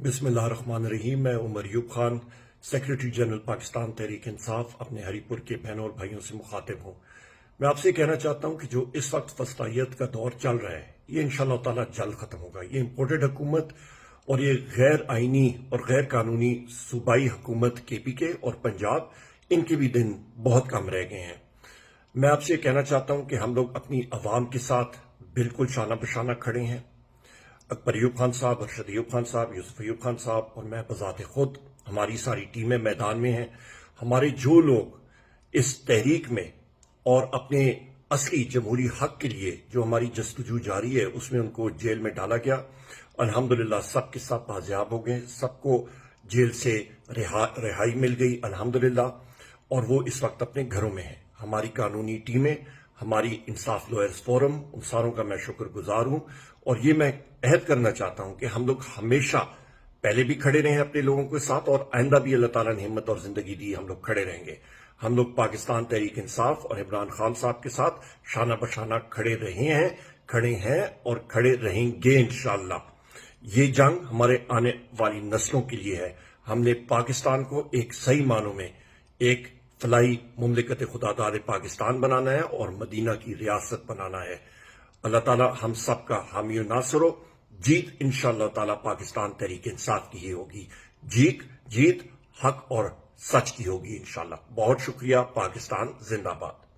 بسم اللہ الرحمن الرحیم۔ میں عمر ایوب خان، سیکریٹری جنرل پاکستان تحریک انصاف، اپنے ہری پور کے بہنوں اور بھائیوں سے مخاطب ہوں۔ میں آپ سے کہنا چاہتا ہوں کہ جو اس وقت فسطائیت کا دور چل رہا ہے، یہ انشاءاللہ تعالی جلد ختم ہوگا۔ یہ امپورٹڈ حکومت اور یہ غیر آئینی اور غیر قانونی صوبائی حکومت KPK اور پنجاب، ان کے بھی دن بہت کم رہ گئے ہیں۔ میں آپ سے کہنا چاہتا ہوں کہ ہم لوگ اپنی عوام کے ساتھ بالکل شانہ بشانہ کھڑے ہیں۔ اکبر ایوب خان صاحب، ارشد ایوب خان صاحب، یوسف ایوب خان صاحب اور میں بذات خود، ہماری ساری ٹیمیں میدان میں ہیں۔ ہمارے جو لوگ اس تحریک میں اور اپنے اصلی جمہوری حق کے لیے جو ہماری جستجو جاری ہے اس میں ان کو جیل میں ڈالا گیا، الحمدللہ سب کے سب بازیاب ہو گئے، سب کو جیل سے رہائی مل گئی الحمدللہ، اور وہ اس وقت اپنے گھروں میں ہیں۔ ہماری قانونی ٹیمیں، ہماری انصاف لوئرز فورم، ان ساروں کا میں شکر گزار ہوں، اور یہ میں عہد کرنا چاہتا ہوں کہ ہم لوگ ہمیشہ پہلے بھی کھڑے رہے ہیں اپنے لوگوں کے ساتھ، اور آئندہ بھی اللہ تعالیٰ نے ہمت اور زندگی دی، ہم لوگ کھڑے رہیں گے۔ ہم لوگ پاکستان تحریک انصاف اور عمران خان صاحب کے ساتھ شانہ بشانہ کھڑے ہیں اور کھڑے رہیں گے انشاءاللہ۔ یہ جنگ ہمارے آنے والی نسلوں کے لیے ہے۔ ہم نے پاکستان کو ایک صحیح معنوں میں ایک فلاحی مملکت خداداد پاکستان بنانا ہے اور مدینہ کی ریاست بنانا ہے۔ اللہ تعالیٰ ہم سب کا حامی و ناصر ہو۔ جیت انشاءاللہ تعالیٰ پاکستان تحریک انصاف کی ہی ہوگی۔ جیت حق اور سچ کی ہوگی انشاءاللہ۔ بہت شکریہ۔ پاکستان زندہ باد۔